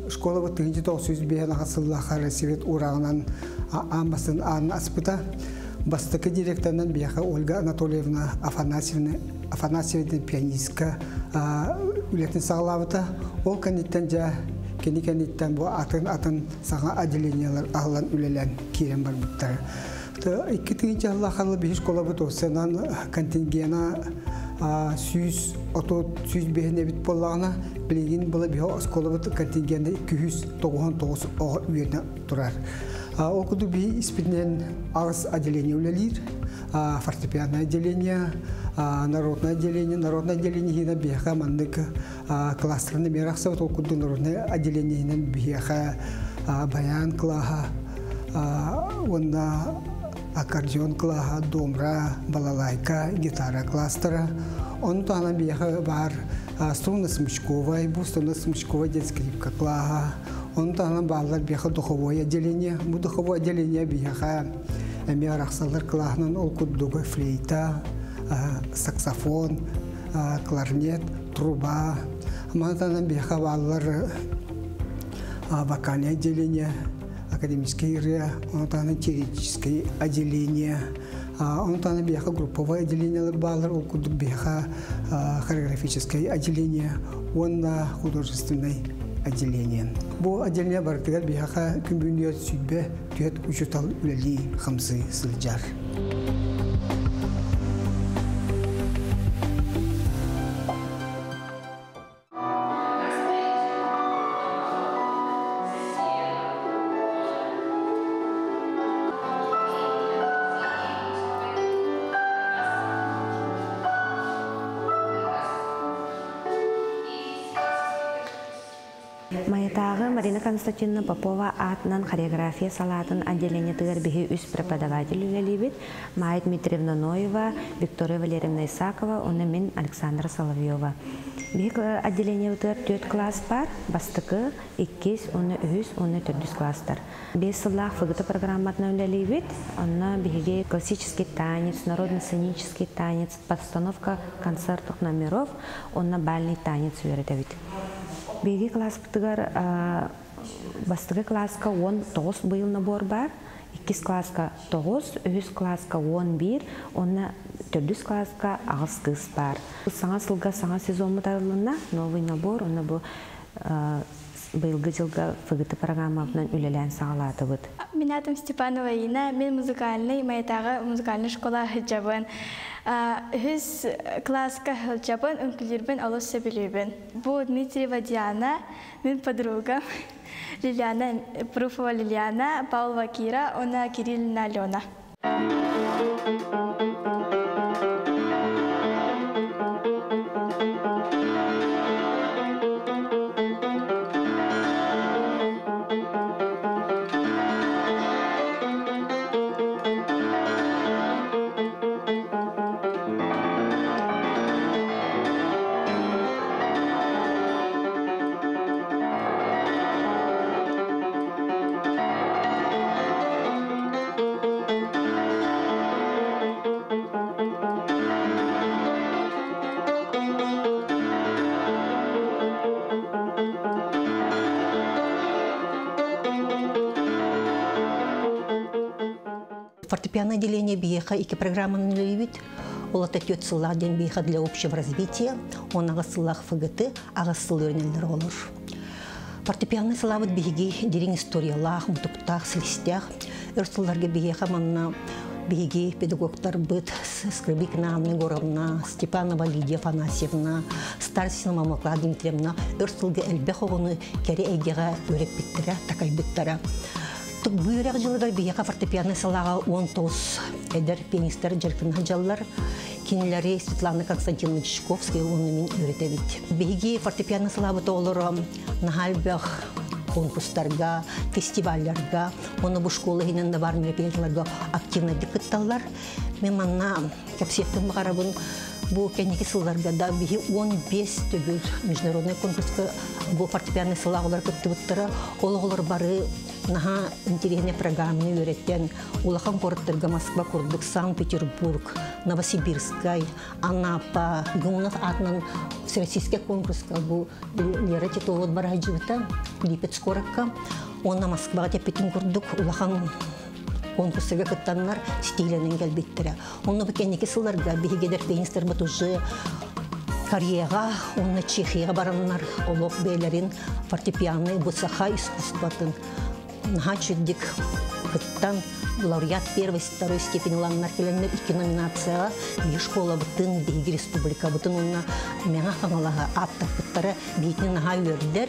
школа вот тынчи тоосуз бehen агасыллахар Свет урагынан амбасын Анна Аспыта бастыкы директорынан бияха Ольга Анатольевна Афанасьевна пианистка үлетін сағылабыта. Ол кәнеттен жа кәнеттен бұл атын саға отделениялар ағылан үлелен керен бар бұттар. Екі тыңынчы Аллахарлы бейіш школа бұт осынан контингена сүйіз бейіне біт болағына білеген бұла бейі школа бұт контингенде 299 оға үйені тұрар. Окуду бейі испитнен ағыз отделение үлелер, фортепианное отделение, народное отделение хина бияха мандык кластерны мерахса вот окуду народное отделение хина бияха баян клаха, онна аккордеон клаха, домра, балалайка, гитара кластера. Он тана бияха бар струна смычковая, струна смычковая детскрипка клаха. Он тана баллар бияха духовое отделение, духовое отделение бияха мерахсалар клахнан окудуга флейта, саксофон, кларнет, труба. Матанам бияха баллар вокальное отделение, академическое ИРЭ, он там теоретическое отделение, он там бияха групповое отделение баллар, окуду бияха хореографическое отделение, он на художественное отделение. Бу отделение бартыгар бияха күмбүнүет сүйтбе түйет учутал үлели хамсы сылжар. Маятағы Марина Константиновна Попова атынан хореография салатын отделение тыгар бихи үс преподаватель үлелибит, Майя Дмитриевна Ноева, Виктория Валерьевна Исакова, оны мен Александра Соловьева. Бихи отделение тыгар 4 класс бар, бастықы 2, оны 3, оны 4 класстар. Бес сыллах фыгыты программатна үлелибит, оны бихиге классический танец, народно-сценический танец, постановка концертных номеров, оны бальный танец үйретевит. Беги класс птыгар бастыгы класска 19 быйыл набор бар, 2 класска 9, 3 класска 11, онна 4 класска агыс кыз бар. Саңа сылга саңа сезон мутарылына новый набор, онна бу быйылгы жылга фыгыты программабынан үлелен сағалаты бұд. Мен атым Степанова Ина, мен музыкальный, Маятағы музыкальный школа хыджабын. Үз класска хыджабын, үмкілербін алыс сөбілебін. Бұл Дмитриева Диана, мен подруга, Лилиана, Пруфова Лилиана, Павлова Кира, она Кирилловна Алена. Фортепианное отделение биеха и программы любит. Он отойдет сыллах день биеха для общего развития. Он агасыллах ФГТ, агасыл өрнелдер olur. Фортепианный сылавыт биеги дерен историялах, мутуптах, слистях. Өрсылларга биеха манна биеги педагогтар быт, Скрыбикна Анна Егоровна, Степанова Лидия Афанасьевна, Старсина Мамакла Дмитриевна. Өрсылга элбеховыны кере эйгега өрек биттера, такай биттера. Бүйрек жылдар бияқа фортепианный салаға 19 әдір пианистер жәркін жаллар. Кенелері Светлана Константиновна Чешковская оны мен өретебет. Бейге фортепианный салабыты олар нахалбек конкурстарға, фестивальдарға, оны бұл школы хиненде бар мероприятияларға активно диккетталар. Мен манна кәпсеттің бағарабын Бу кенеки сылларга да бихи 15 төбүл международный конкурска бу фортепиано сыллагылар көттүбүттара олголор бары наха интересная программаны үйрөттен улахан корттырга Москва курдук, Санкт-Петербург, Новосибирскай, Анапа, Гумнов атынан всероссийский конкурска бу лера титулот баражыбыта Липецкоракка, онна Москвага тепетин курдук улахан конкурсыга кыттаннар стиленен келбиттире. Онны бекенеки сылларга бихигедер пейнстер батужы Кореяга, онны Чехияга бараннар олок бейлерин фортепиано бусаха искусстватын. Нахачуддик кыттан лауреат первой, второй степени ланнар келеннер 2 номинацияга бии школа бутын, биги республика бутын онна меңа хаңалага аттар кыттары биитни наха үйөрдер.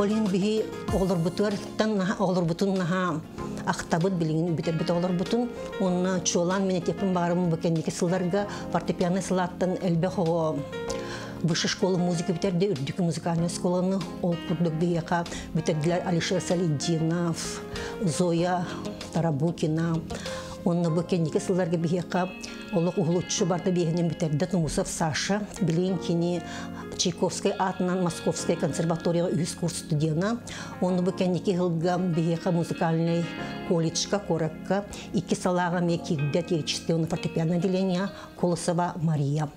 Олин биги олар бутын наха Ахтабыт билingen бит олар бутун онна чолан мене тепин барым бекендики сылдарга фортепиано сылаттан элбехо высшая школа музыки битерде үрдүк музыкальная школаны ол курдук бияка битердилер Алишер Салидинов, Зоя Тарабукина. Онна бекендики сылдарга бияка олок углучу барда биегенен битерде Тумусов Саша Белинкини Чайковской атынан Московской консерватория үз курс студена. Он бекенеки хылга бияка музыкальный колледжка Коракка 2 салага мекидде отечественного фортепиано отделения Колосова Мария.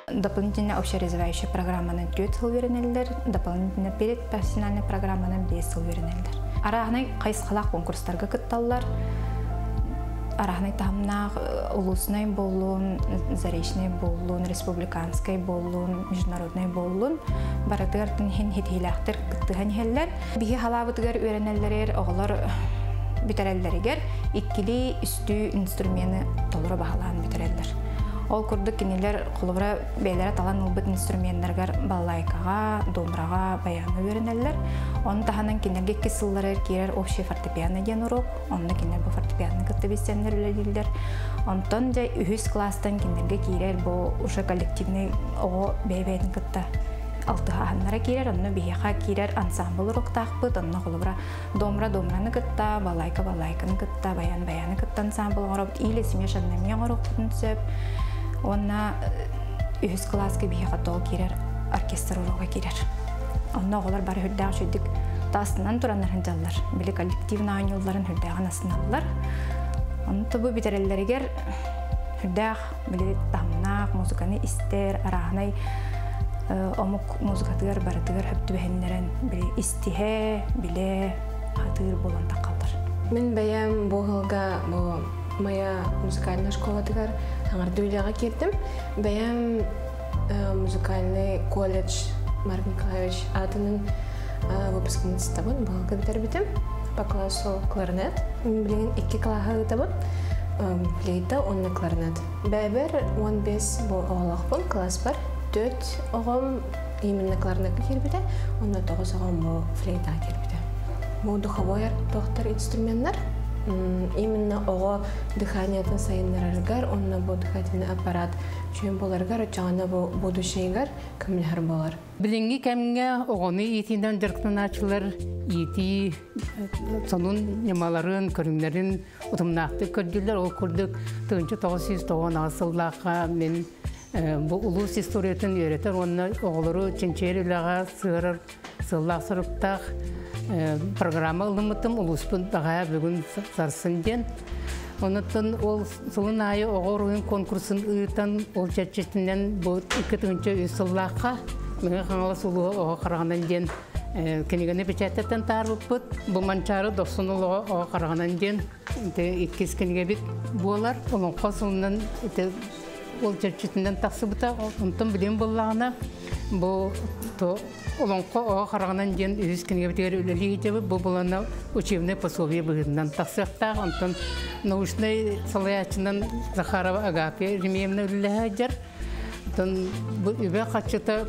Дополнительно общеразвивающая программа на 3 сыл веренелдер, дополнительно перед профессиональной программа на 5 сыл веренелдер. Арахнай кайсқалақ конкурстарға кытталлар. Арахнай тамнақ улусный болуын, заречный болуын, республиканский болуын, международный болуын. Баратығардың хен хетейләқтір кыттыған хеллер. Биге халабытығар өренелдер оғылар бүтерелдерігер, иккили үсті инструменты толыры бағалаған бүтерелдер. Ол курдук кинилер кулубра бейлere талан улбут инструменттерге баллайкага, домбырага, баяны үйренелер. Оны таханан кинерге кесыллары кирер общий фортепиано ден урок. Онда кинер бу фортепиано кытты бистенлер үлелилер. Онтон жай үхүс класстан кинерге кирер бу уже коллективный ого бейбейтин кытта. Алтыға ханнара кирер, онны бияқа кирер ансамбл уроктақпыт, онны кулубра домбыраны кытта, баллайканы кытта, баяны кытта ансамбл оробут, или смешанными орокпытын сөп. Онна үз класска бияқа тол кирер, оркестр уроға кирер. Онна оғылар бары хүрдәғ шүдік тасынан туранларын жаллар. Білі коллективна ойныларын хүрдәғын асыналар. Онны тұбы бітерелерігер хүрдәғ білі тамнақ, музыканы істер, арағынай омук музыкатығар, баратығар хөпту бәхенлерін білі істихе, білі қатығыр болан тақалдар. Мен бәйім бұғылға моя музыкальная школа-тығар аңардуйлаға келдім. Бәйім музыкальный колледж Марк Николаевич атының выпускницы табын бұғылға бітер бітім. По классу кларнет. Білген 2 клаға табын. Флейта, онны кларнет. Бәйбір 15 бұл оғылақ бұл класс бар. 4 оғым именно кларнетқа кербіде, онны 9 оғым бұл флейта кербіде. Бұл духовой тоқтар инструменттер. Именно оға дыханиятын сайынлараргар, онна бұл дыхательный аппарат чүйін боларгар, очағына бұл будущийгар көмілер болар. Білінгі кәмінге оғаны етінден жырқтын ачылар, еті сонun немаларын, көріңлерін ұтымнақты көрділер. Ол көрдік 1990 асыллаққа мен бұл ұлыс историятын өретер. Онна оғылары ченчеріліға сығырыр, сыллақ сұрыптақ программа ылымытым ұлыспын бағая бүгін сарсын ден. Онытын ол сылын айы оғыр ойын конкурсын ұйытан ол чәтчетінен бұл 2-тінші үсіллаққа меңі қаңалы сұлуы оға қарағанан ден кенегені бечәттен тарып бұд. Бұл манчары 90 оға қарағанан ден 2 кенеге бит болар. Олың қосылынан ол чәтчетінен тақсы бұта. Онтын білем болағына бұл олонқо оға қарағанан ден үйіскенге бітер өлелі етебі бұл болана учебный пособие бұғырынан тақсықтақ. Онтын научный салаячынан Захарова Агапия Ремеевна өлелі әжер. Бұл үбе қатшыта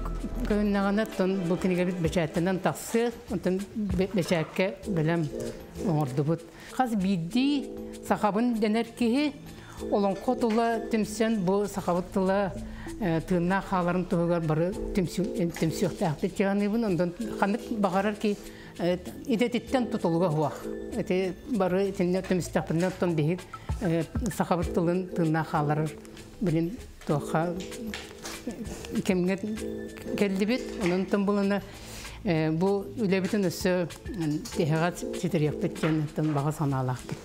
көйіннағаны бұл кенеге біт бәчәттінен тақсы. Онтын бәчәкке білім оңырды бұд. Қаз бидді сақабын дәнер кейі олонқо тула тимсен бу сахабыттыла тыынна халарын тугар бары тимсюхтаахты чаганыбын ондан ханнык багарар ки идетиттен тутулуга хуах. Эти бары тинне тимстахпыннан тон бихик сахабыттылын тыынна халары билин тоха кемге келди бит. Онан тон булына бу үлебитин өссө техагат ситерияппеттен тон бага саналаах бит.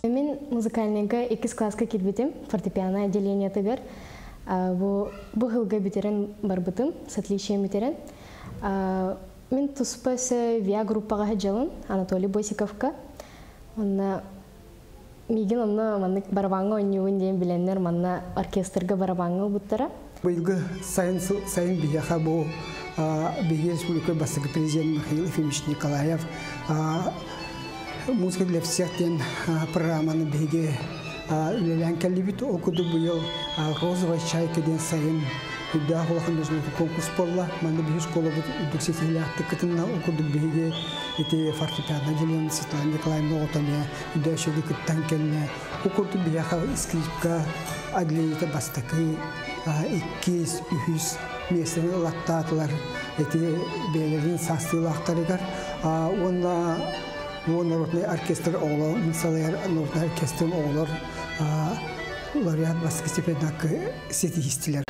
Мен музыкальныйга 2 класска кирбитим, фортепиано отделение тыгар. Бу хылга битерен барбытым, с отличием битерен. Мен туспасы виа группага хаджалын, Анатолий Босиковка. Онна мигин онна маннык барабанга ойнуын дейін биленнер, манна оркестрга барабанга буттара. Быйылгы сайын бияха бу Бельгия Республика бастығы президент Михаил Ефимович Николаев музыка для всех тен программаны беге үлелен кәлібіт оқыды бұйыл розовая чайка ден сайын үдді ағылақын өзімді конкурс болла. Манды бейі школа бұд үдіксетілі атты кітінна оқыды беге еті фортепиано делен Светлана Николаевна оғытаме үдді әшеді күттен кәліне оқыды бияха скрипка әділейті бастықы 200 местерін латтатылар еті бейлерін састылақтарыгар онда народный оркестр оғылар, мысалы народный оркестрын оғылар лауреат басқы степендақы сетихистілер.